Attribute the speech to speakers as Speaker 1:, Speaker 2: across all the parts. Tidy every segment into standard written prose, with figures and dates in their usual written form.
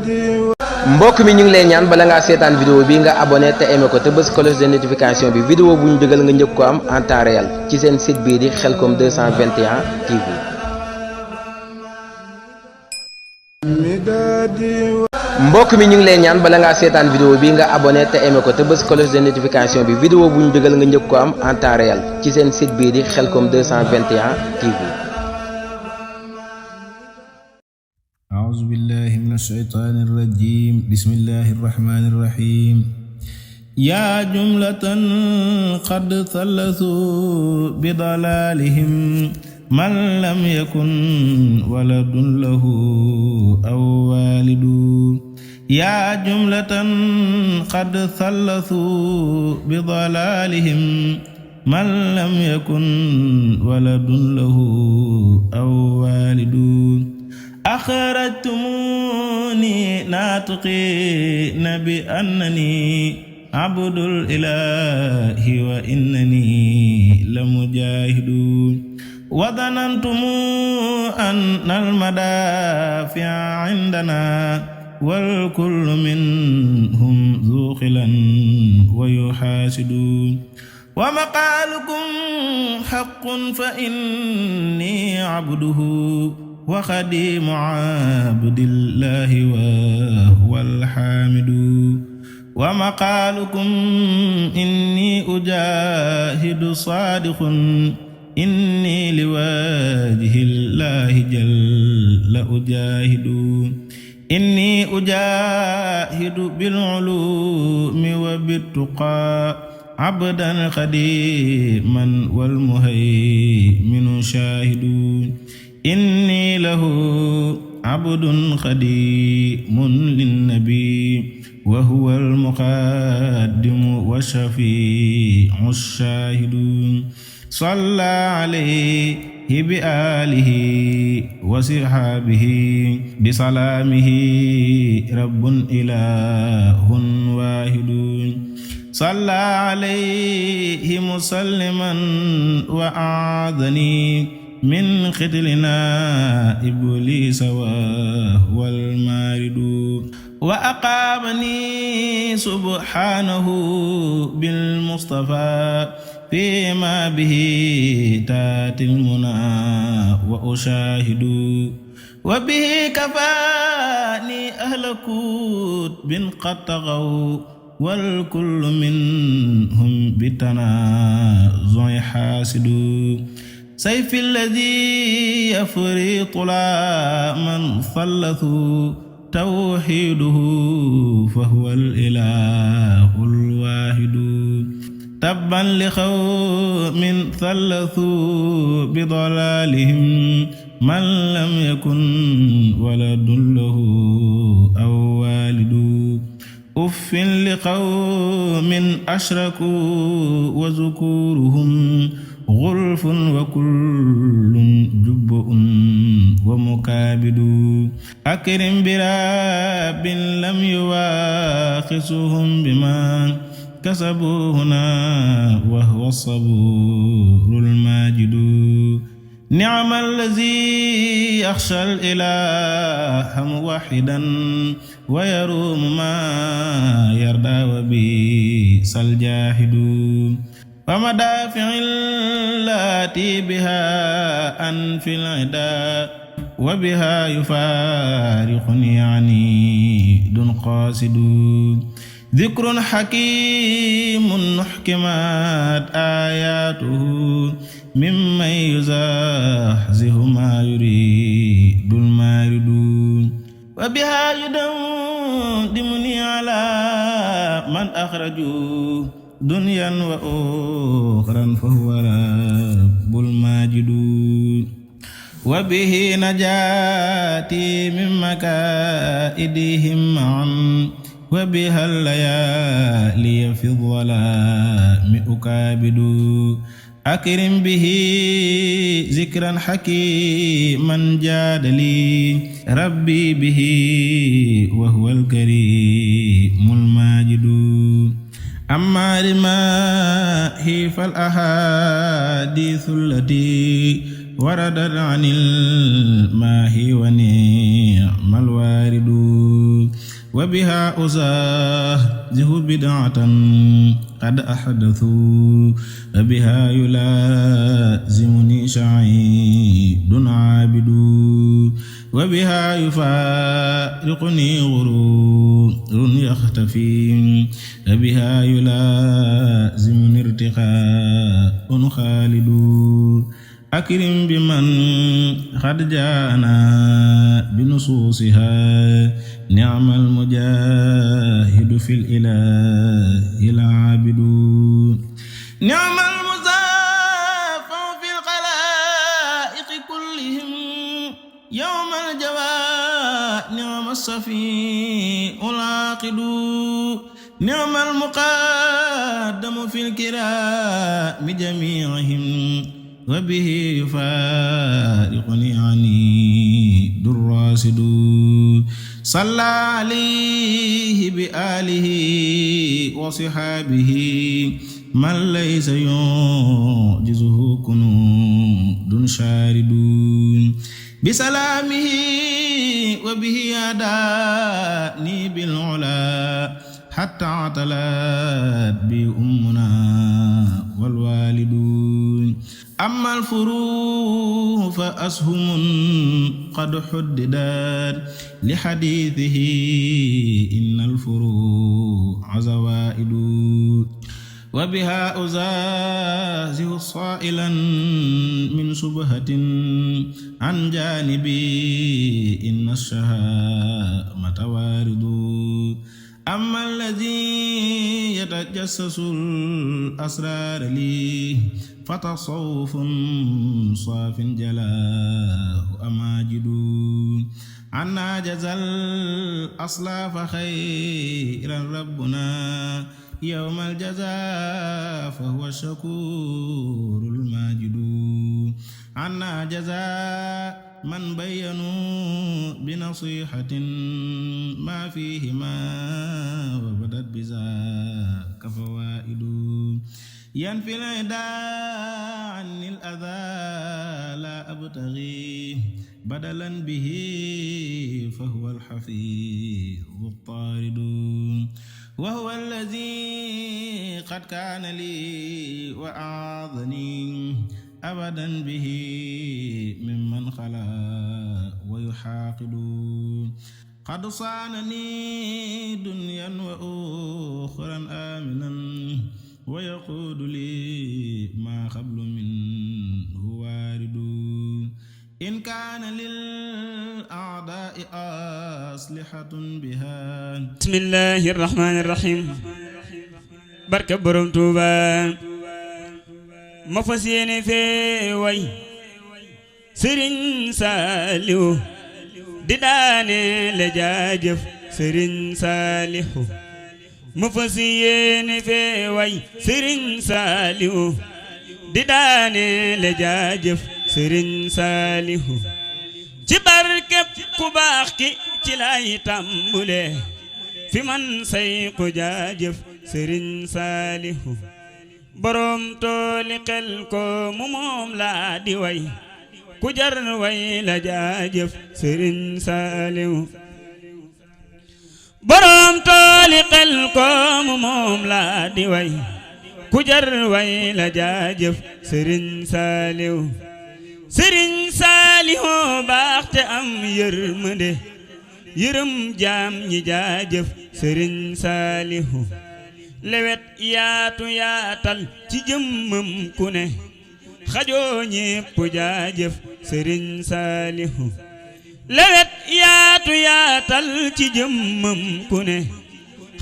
Speaker 1: mbokk mi ñu ngi lay ñaan bala ngaa seetaan vidéo bi nga abonné te aimé ko te bës cloche de notification bi vidéo bu ñu dugal nga njëkk ko am en temps réel ci seen site bii di Khelcom 221 TV. mbokk mi ñu ngi lay ñaan bala ngaa seetaan vidéo bi nga abonné te aimé ko te bës cloche de notification bi vidéo bu ñu dugal nga njëkk ko am en temps réel ci seen site bii di Khelcom 221 TV.
Speaker 2: أعوذ بالله من الشيطان الرجيم بسم الله الرحمن الرحيم يا جملة قد ثلثوا بضلالهم من لم يكن ولد له أو والد يا جملة قد ثلثوا بضلالهم من لم يكن ولد له أو والد أخرجتموني ناطقين بأنني عبد الإله وإنني لمجاهد وظننتم أن المدافع عندنا والكل منهم ذو خلا ويحاسد ومقالكم حق فإني عبده وخديم عبد الله وهو الحامد ومقالكم إني أجاهد صادق إني لوجه الله جل أجاهد إني أجاهد بالعلوم وبالتقى عبدا خديما والمهيمن شاهد إني له عبد خديم للنبي وهو المقدم والشفيع الشاهد صلى عليه بآله وصحابه بسلامه رب إله واحد صلى عليه مسلما وأعاذني من خذلنا إبليس وهو المارد وأقامني سبحانه بالمصطفى فيما به تاتي المنى وأشاهد وبه كفاني أهل كتب قد طغوا والكل منهم بتنازع حاسد سيف الذي يفرط لا من ثلثوا توحيده فهو الإله الواحد تبا لقوم ثلثوا بضلالهم من لم يكن ولد له أو والد أف لقوم أشركوا وذكورهم غلف وكل جبء ومكابد أكرم براب لم يواخسهم بما كسبوا هنا وهو الصبور الماجد نعم الذي يخشى الإله موحدا ويروم ما يرضى وبئس الجاهد ومدافع التي بها أنفي العدا وبها يفارقني عنيد قاصد ذكر حكيم محكمات آياته ممن يزحزح ما يريد المارد وبها يدمني على من أخرجوه دنيا وأخرى فهو رب الماجد وبه نجاتي من مكائدهم معا وبها الليالي في الظلام أكابد أكرم به ذكرا حكيما جاد لي ربي به وهو الكريم الماجد أما لماهي فالأحاديث التي وردت عن الماهي ونعم الوارد وبها أزاهزه بدعة قد أحدثوا وبها يلازمني شعيد عابد وبها يفارقني غرور يختفي وبها يلازمني ارتقاء خالد أكرم بمن قد جاءنا بنصوصها نعم المجاهد في الإله العابد نعم المزافع في الخلائق كلهم يوم الجواء نعم الصفي العاقد نعم المقدم في الكرام جميعهم وبه يفارقني عني الراشد صلى عليه بآله وصحابه من ليس يعجزه كنود شارد بسلامه وبه يداني بالعلا حتى اعتلت بي أمنا والوالد أما الفروع فأسهم قد حددت لحديثه إن الفروع زوائد وبها أزازه صائلا من شبهة عن جانبي إن الشهامة وارد أما الذي يتجسس الأسرار لي فتصوف صاف جلاه أماجد عنا جزى الأصلاف خيرا ربنا يوم الجزاء فهو الشكور الماجد عنا جزاء من بينوا بنصيحة ما فيهما وبدت بذاك فوائد ينفي العداء عني الأذى لا أبتغي بدلا به فهو الحفيظ الطارد وهو الذي قد كان لي وأعاذني أبدا به ممن خلا ويحاقد قد صانني دنيا وأخرى آمنا ويقود لي ما قبل منه وارد إن كان للأعداء أصلحة بها
Speaker 3: بسم الله الرحمن الرحيم barke Borom Tuuba ma fas yéene fee way Sëriñ Saalihu di daane le jaajëf Sëriñ Saalihu ma fas yéene fee way Sëriñ Saalihu di daane le jaajëf Sëriñ Saalihu ci barkeb ku baax ki ci lay tàmbule fi man say ku jaajëf Sëriñ Saalihu borom tooli xel ko mu moom laa di way ku jar way la jaajëf Sëriñ Saalihu borom tooli xel ko mu moom laa di way ku jar way la jaajëf Sëriñ Saalihu Sëriñ Saalihu baax te am yërmande yërëm jaam ñi jaajëf Sëriñ Saalihu lewet yaatu yaatal ci jëmmam ku ne xajoo ñépp jaajëf Sëriñ Saalihu lewet yaatu yaatal ci jëmmam ku ne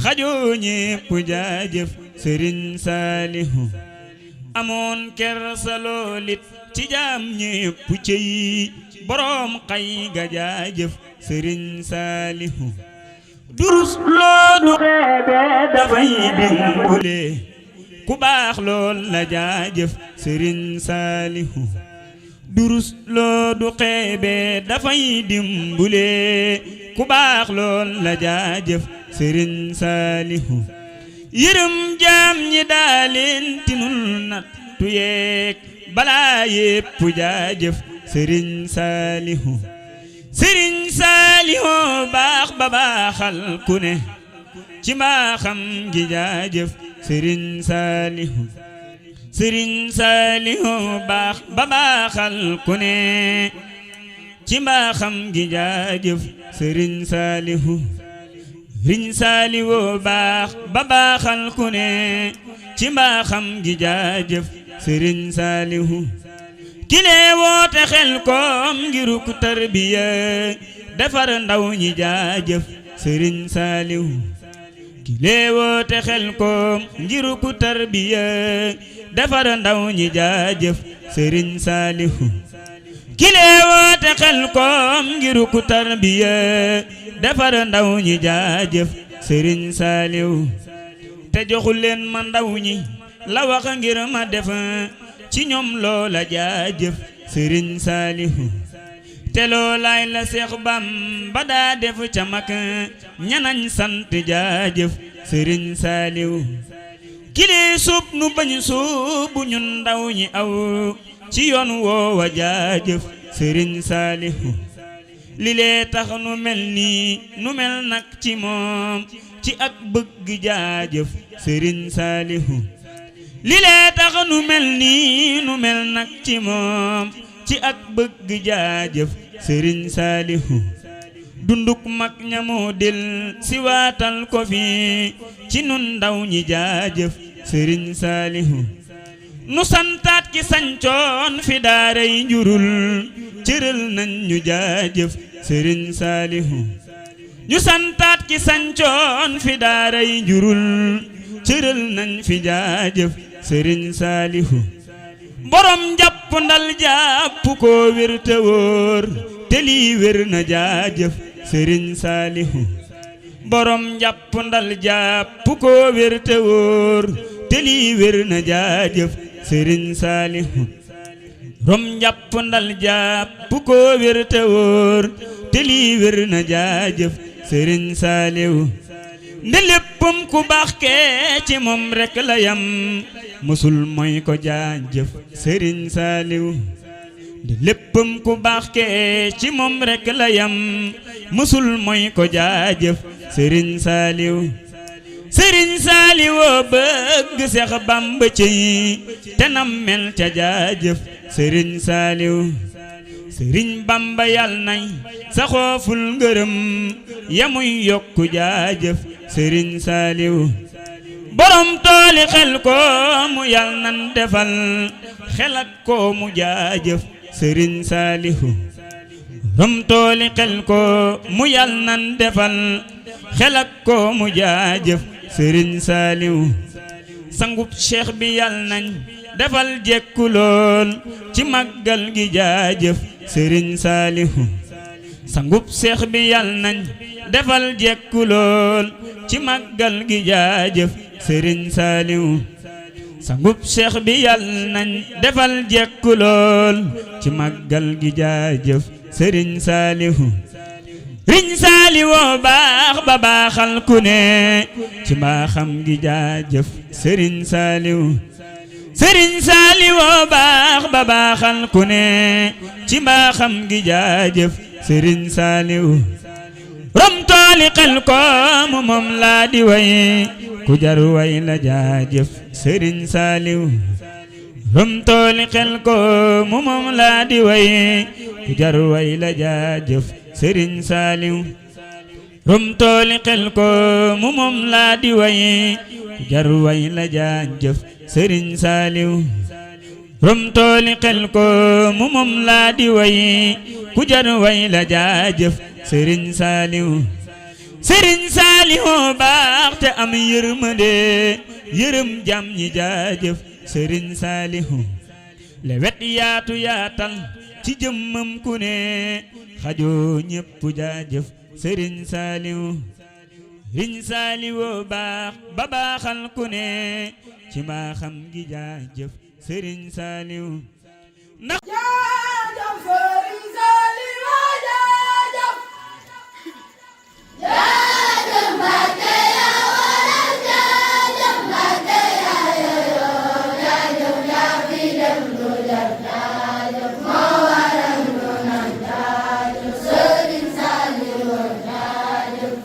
Speaker 3: xajoo ñépp jaajëf Sëriñ Saalihu amoon kersa loolit ci jaam ñépp cey boroom xay ga jaajëf Sëriñ Saalihu durus loolu xeebe dafay dimbule ku baax lool la jaajëf Sëriñ Saalihu durus loolu xeebe dafay dimbule ku baax lool la jaajëf Sëriñ Saalihu yërëm jaam ñi daaleen tinul nattu yeek balaa yépp jaajëf Sëriñ Saalihu Sëriñ Saalihu baax ba baax baaxal ku ne ci mbaaxam gi jaajëf Sëriñ Saalihu Sëriñ Saalihu baax ba baaxal ku ne ci mbaaxam gi jaajëf Sëriñ Saalihu Sëriñ Saalihu baax ba baaxal ku ne ci mbaaxam gi jaajëf Sëriñ Saalihu kile woote Xelkom ngiruk tarbiya defar ndaw ñi jaajëf Sëriñ Saalihu kile woote Xelkom ngiruk tarbiya defar ndaw ñi jaajëf Sëriñ Saalihu kile woote Xelkom ngiruk tarbiya defar ndaw ñi jaajëf Sëriñ Saalihu te joxu leen ma ndaw ñi la wax ngir ma def ci ñoom loola jaajëf Sëriñ Saalihu te loolaay la Seex Bamba daa def ca mag ñanañ sant jaajëf Sëriñ Saalihu kili suub nu bañ suubu ñun ndaw ñi aw ci yoon woowa jaajëf Sëriñ Saalihu li lee tax nu mel nii nu mel nag ci moom ci ak bëgg jaajëf Sëriñ Saalihu li lee tax nu mel nii nu mel nag ci moom ci ak bëgg jaajëf Sëriñ Saalihu dunduk mag ñamoo del si waatal ko fi ci nun ndaw ñi jaajëf Sëriñ Saalihu nu santaat ki sañcoon fi daaray njurul cëral nañ ñu jaajëf Sëriñ Saalihu ñu santaat ki sañcoon fi daaray njurul cëral nañ fi jaajëf Sëriñ Saalihu borom jàpp ndal jàpp ko wér te wóor te lii wér na jaajëf Sëriñ Saalihu borom jàpp ndal jàpp ko wér te wóor te lii wér na jaajëf Sëriñ Saalihu borom jàpp ndal jàpp ko wér te wóor te lii wér na jaajëf Sëriñ Saalihu nde léppam ku baax kee ci moom rek la yam musul mooy ko jaajëf Sëriñ Saalihu nde léppam ku baax kee ci moom rek la yam musul mooy ko jaajëf Sëriñ Saalihu Sëriñ Saalihu bëgg Seex Bamba ci te nam mel ca jaajëf Sëriñ Saalihu Sëriñ Bamba yal nay saxoo ful ngërëm yamuy yokku jaajëf Sëriñ Saalihu borom tooli Xelkom mu yal nan defal xelak ko mu jaajëf Sëriñ Saalihu borom tooli Xelkom mu yal nan defal xelak ko mu jaajëf Sëriñ Saalihu sangub cheikh bi yal nañ defal jekku lool ci màggal gi jaajëf Sëriñ Saalihu sangub cheikh bi yal nañ defal jekku lool ci màggal gi jaajëf Sëriñ Saalihu sangub cheikh bi yal nañ defal jekku lool ci màggal gi jaajëf Sëriñ Saalihu Sëriñ Saalihu baax ba baaxal ku ne ci mbaaxam gi jaajëf Sëriñ Saalihu Sëriñ Saalihu baax ba baaxal ku ne ci mbaaxam gi jaajëf Sëriñ Saalihu rom tooli Xelkom moom laa di way ku jar way la jaajëf Sëriñ Saalihu rom tooli Xelkom moom laa di way ku jar way la jaajëf Sëriñ Saalihu rom tooli Xelkom moom laa di way ku jar way la jaajëf Sëriñ Saalihu rom tooli Xelkom moom laa di way ku jar way la jaajëf Sëriñ Saalihu Sëriñ Saalihu baax te am yërmande yërëm jam ñi jaajëf Sëriñ Saalihu lewet yaatu yaatal ci jëmmam ku ne xajoo ñépp jaajëf Sëriñ Saalihu Sëriñ Saalihu baax ba baaxal ku ne ci mbaaxam gi jaajëf Sëriñ Saalihu ndax
Speaker 4: jaajëf Sëriñ Saalihu jaajëf jaajëf Mbàkke yaa waral jaajëf Mbàkke yaa yeyoo jaajëf yaa fi dem lu jar jaajëf moo waral lu naan jaajëf Sëriñ Saalihu jaajëf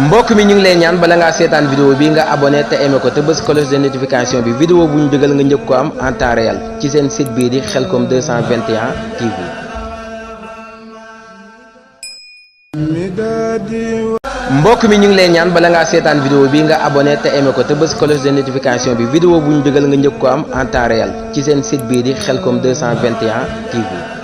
Speaker 1: mbokk mi ñu ngi lay ñaan bala ngaa seetaan vidéo bi nga abonné te aimé ko te bës cloche de notification bi vidéo bu ñu dugal nga njëkk ko am en temps réel ci seen site bii di Khelcom 221 TV. mbokk mbokk mi ñu ngi lay ñaan bala ngaa seetaan vidéo bi nga abonné te aimé ko te bës cloche de notification bi vidéo bu ñu dugal nga njëkk ko am en temps réel ci seen site bii di Khelcom 221 TV